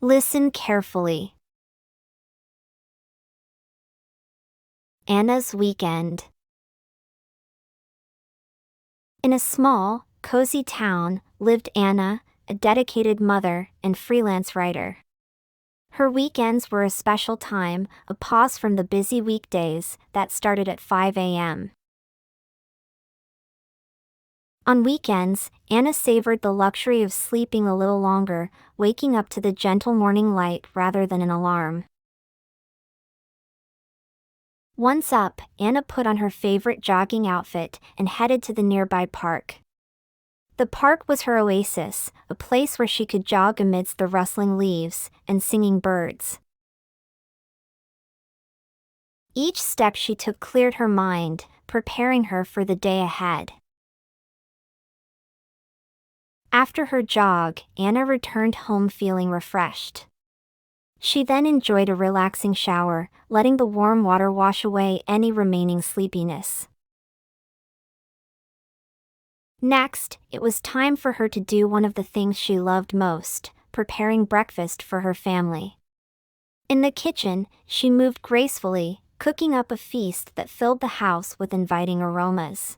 Listen carefully. Anna's weekend. In a small, cozy town, lived Anna, a dedicated mother and freelance writer. Her weekends were a special time, a pause from the busy weekdays that started at 5 a.m. On weekends, Anna savored the luxury of sleeping a little longer, waking up to the gentle morning light rather than an alarm. Once up, Anna put on her favorite jogging outfit and headed to the nearby park. The park was her oasis, a place where she could jog amidst the rustling leaves and singing birds. Each step she took cleared her mind, preparing her for the day ahead. After her jog, Anna returned home feeling refreshed. She then enjoyed a relaxing shower, letting the warm water wash away any remaining sleepiness. Next, it was time for her to do one of the things she loved most, preparing breakfast for her family. In the kitchen, she moved gracefully, cooking up a feast that filled the house with inviting aromas.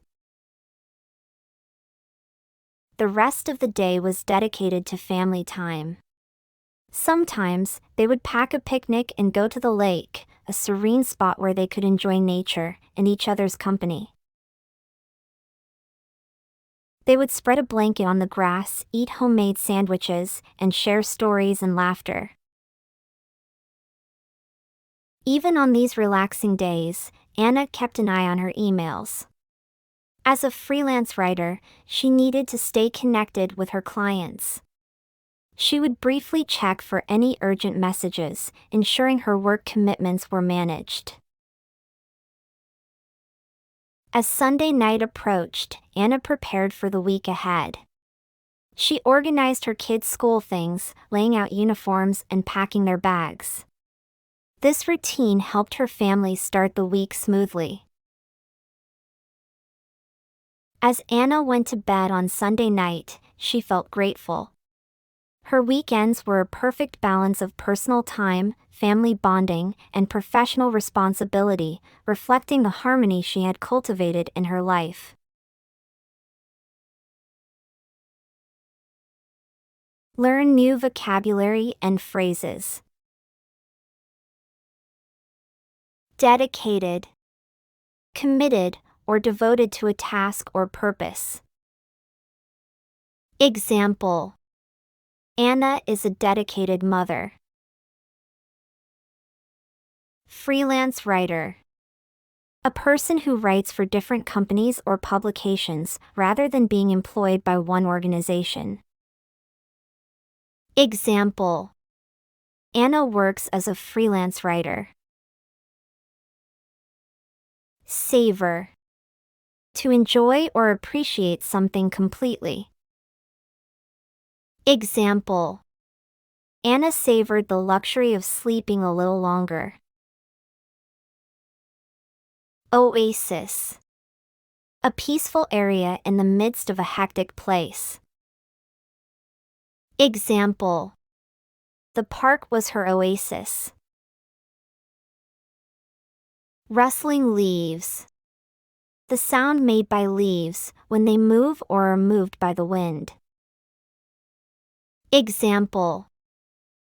The rest of the day was dedicated to family time. Sometimes, they would pack a picnic and go to the lake, a serene spot where they could enjoy nature and each other's company. They would spread a blanket on the grass, eat homemade sandwiches, and share stories and laughter. Even on these relaxing days, Anna kept an eye on her emails. As a freelance writer, she needed to stay connected with her clients. She would briefly check for any urgent messages, ensuring her work commitments were managed. As Sunday night approached, Anna prepared for the week ahead. She organized her kids' school things, laying out uniforms and packing their bags. This routine helped her family start the week smoothly. As Anna went to bed on Sunday night, she felt grateful. Her weekends were a perfect balance of personal time, family bonding, and professional responsibility, reflecting the harmony she had cultivated in her life. Learn new vocabulary and phrases. Dedicated, committed, or devoted to a task or purpose. Example: Anna is a dedicated mother. Freelance writer. A person who writes for different companies or publications rather than being employed by one organization. Example: Anna works as a freelance writer. Savor. To enjoy or appreciate something completely. Example: Anna savored the luxury of sleeping a little longer. Oasis. A peaceful area in the midst of a hectic place. Example: The park was her oasis. Rustling leaves. The sound made by leaves when they move or are moved by the wind. Example: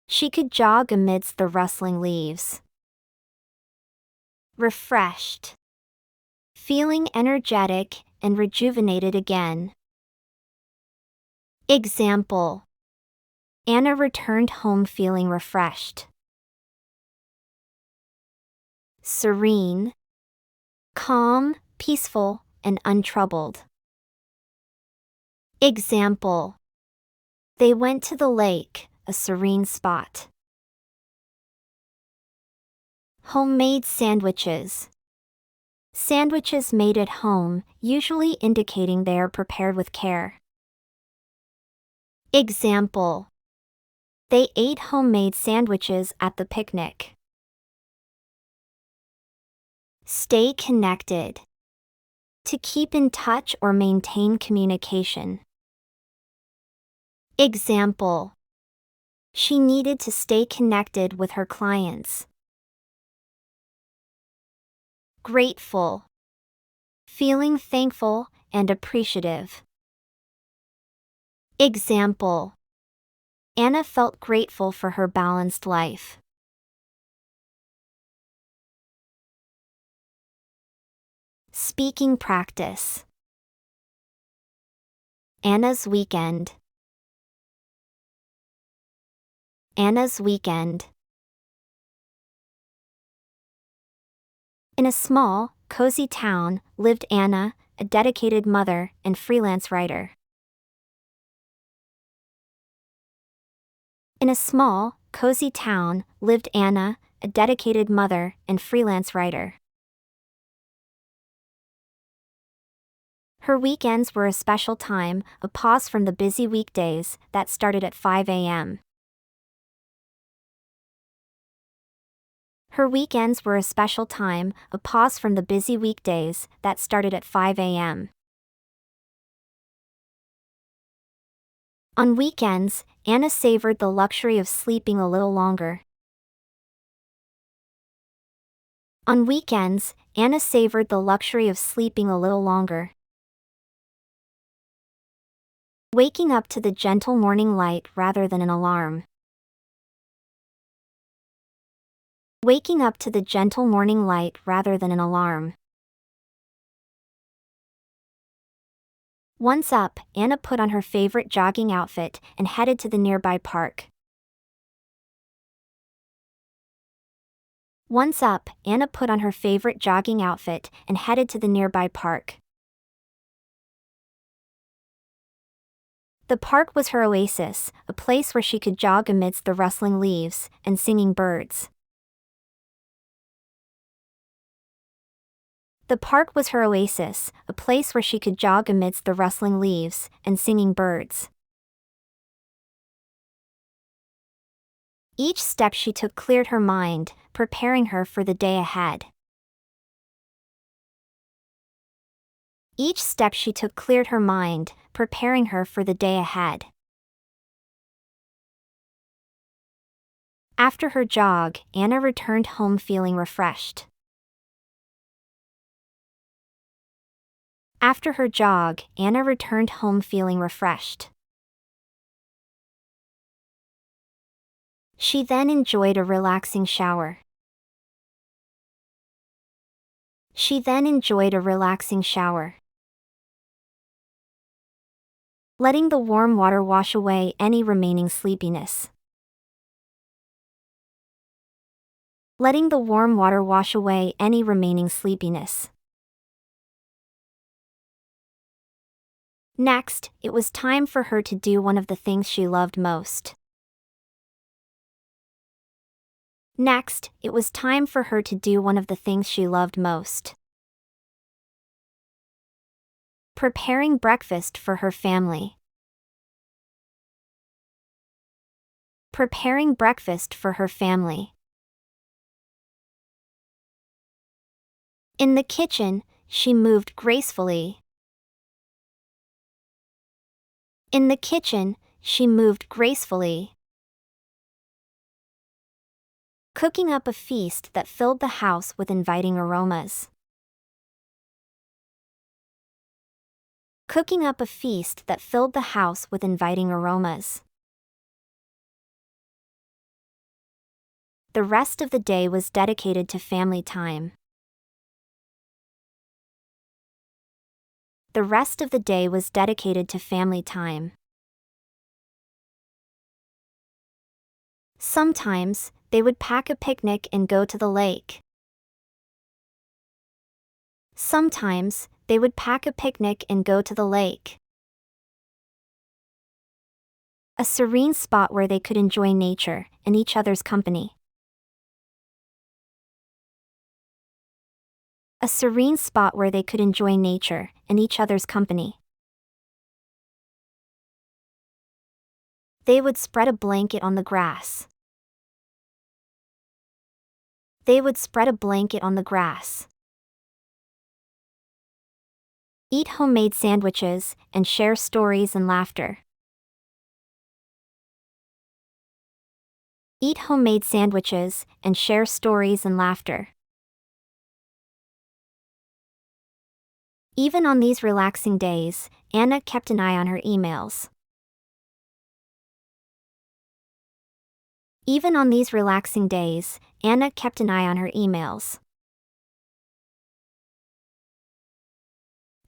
She could jog amidst the rustling leaves. Refreshed. Feeling energetic and rejuvenated again. Example: Anna returned home feeling refreshed. Serene. Calm, peaceful, and untroubled. Example: They went to the lake, a serene spot. Homemade sandwiches. Sandwiches made at home, usually indicating they are prepared with care. Example: They ate homemade sandwiches at the picnic. Stay connected. To keep in touch or maintain communication. Example: She needed to stay connected with her clients. Grateful. Feeling thankful and appreciative. Example. Anna felt grateful for her balanced life. Speaking practice. Anna's weekend. Anna's weekend. In a small, cozy town, lived Anna, a dedicated mother and freelance writer. In a small, cozy town, lived Anna, a dedicated mother and freelance writer. Her weekends were a special time, a pause from the busy weekdays that started at 5 a.m. Her weekends were a special time, a pause from the busy weekdays that started at 5 a.m. On weekends, Anna savored the luxury of sleeping a little longer. On weekends, Anna savored the luxury of sleeping a little longer. Waking up to the gentle morning light rather than an alarm. Waking up to the gentle morning light rather than an alarm. Once up, Anna put on her favorite jogging outfit and headed to the nearby park. Once up, Anna put on her favorite jogging outfit and headed to the nearby park. The park was her oasis, a place where she could jog amidst the rustling leaves and singing birds. The park was her oasis, a place where she could jog amidst the rustling leaves and singing birds. Each step she took cleared her mind, preparing her for the day ahead. Each step she took cleared her mind, preparing her for the day ahead. After her jog, Anna returned home feeling refreshed. After her jog, Anna returned home feeling refreshed. She then enjoyed a relaxing shower. She then enjoyed a relaxing shower. Letting the warm water wash away any remaining sleepiness. Letting the warm water wash away any remaining sleepiness. Next, it was time for her to do one of the things she loved most. Next, it was time for her to do one of the things she loved most. Preparing breakfast for her family. Preparing breakfast for her family. In the kitchen, she moved gracefully. In the kitchen, she moved gracefully. Cooking up a feast that filled the house with inviting aromas. Cooking up a feast that filled the house with inviting aromas. The rest of the day was dedicated to family time. The rest of the day was dedicated to family time. Sometimes, they would pack a picnic and go to the lake. Sometimes, they would pack a picnic and go to the lake. A serene spot where they could enjoy nature and each other's company. A serene spot where they could enjoy nature and each other's company. They would spread a blanket on the grass. They would spread a blanket on the grass. Eat homemade sandwiches and share stories and laughter. eat homemade sandwiches, and share stories and laughter. Even on these relaxing days, Anna kept an eye on her emails. Even on these relaxing days, Anna kept an eye on her emails.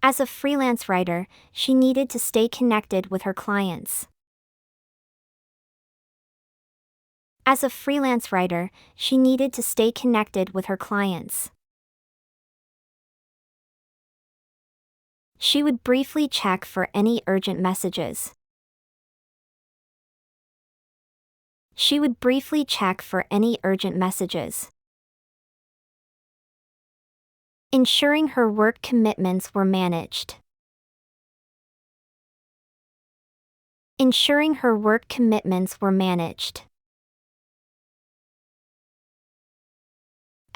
As a freelance writer, she needed to stay connected with her clients. As a freelance writer, she needed to stay connected with her clients. She would briefly check for any urgent messages. She would briefly check for any urgent messages. Ensuring her work commitments were managed. Ensuring her work commitments were managed.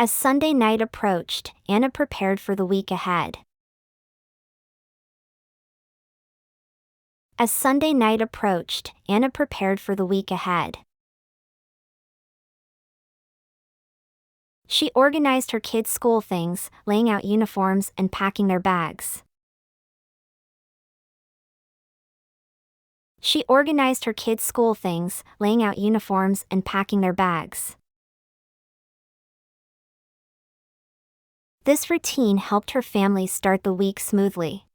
As Sunday night approached, Anna prepared for the week ahead. As Sunday night approached, Anna prepared for the week ahead. She organized her kids' school things, laying out uniforms and packing their bags. She organized her kids' school things, laying out uniforms and packing their bags. This routine helped her family start the week smoothly.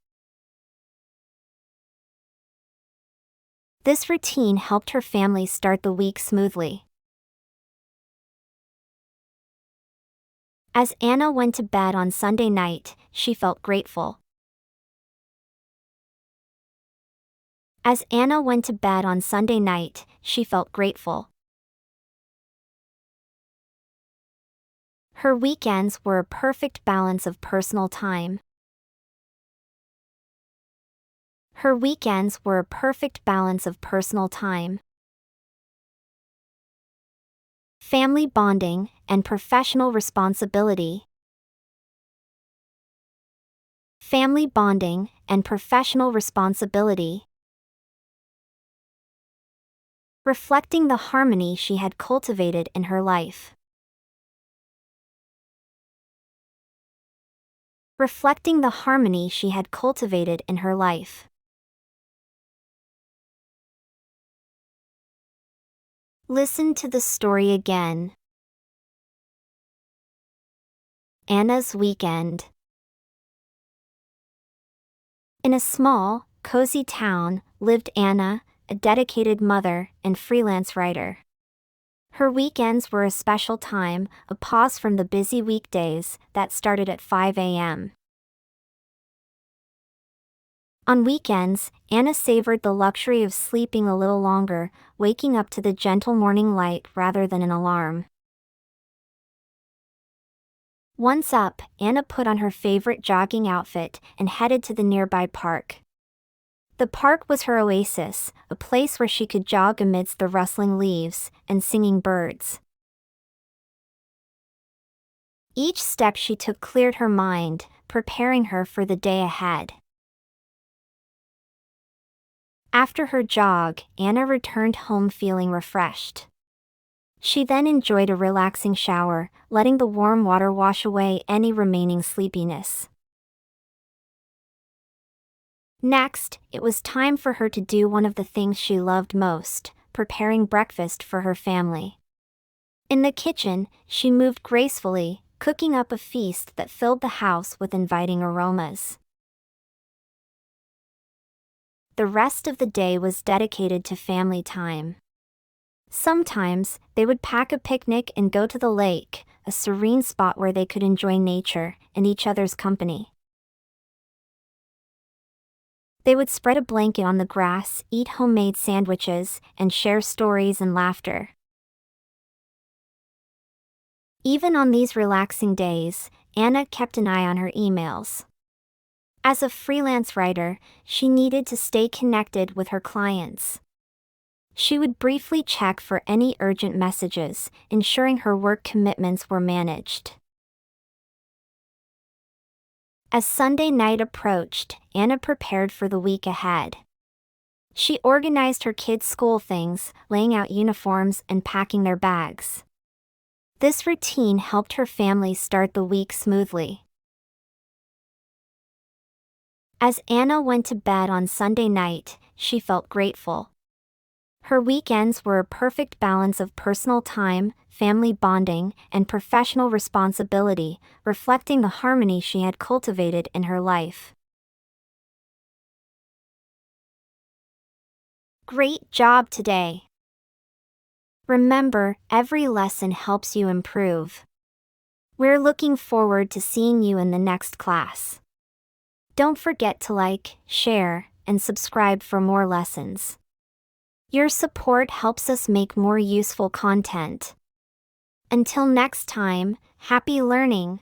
This routine helped her family start the week smoothly. As Anna went to bed on Sunday night, she felt grateful. As Anna went to bed on Sunday night, she felt grateful. Her weekends were a perfect balance of personal time. Her weekends were a perfect balance of personal time. Family bonding and professional responsibility. Family bonding and professional responsibility. Reflecting the harmony she had cultivated in her life. Reflecting the harmony she had cultivated in her life. Listen to the story again. Anna's weekend. In a small, cozy town, lived Anna, a dedicated mother and freelance writer. Her weekends were a special time, a pause from the busy weekdays that started at 5 a.m. On weekends, Anna savored the luxury of sleeping a little longer, waking up to the gentle morning light rather than an alarm. Once up, Anna put on her favorite jogging outfit and headed to the nearby park. The park was her oasis, a place where she could jog amidst the rustling leaves and singing birds. Each step she took cleared her mind, preparing her for the day ahead. After her jog, Anna returned home feeling refreshed. She then enjoyed a relaxing shower, letting the warm water wash away any remaining sleepiness. Next, it was time for her to do one of the things she loved most, preparing breakfast for her family. In the kitchen, she moved gracefully, cooking up a feast that filled the house with inviting aromas. The rest of the day was dedicated to family time. Sometimes, they would pack a picnic and go to the lake, a serene spot where they could enjoy nature and each other's company. They would spread a blanket on the grass, eat homemade sandwiches, and share stories and laughter. Even on these relaxing days, Anna kept an eye on her emails. As a freelance writer, she needed to stay connected with her clients. She would briefly check for any urgent messages, ensuring her work commitments were managed. As Sunday night approached, Anna prepared for the week ahead. She organized her kids' school things, laying out uniforms and packing their bags. This routine helped her family start the week smoothly. As Anna went to bed on Sunday night, she felt grateful. Her weekends were a perfect balance of personal time, family bonding, and professional responsibility, reflecting the harmony she had cultivated in her life. Great job today! Remember, every lesson helps you improve. We're looking forward to seeing you in the next class. Don't forget to like, share, and subscribe for more lessons. Your support helps us make more useful content. Until next time, happy learning!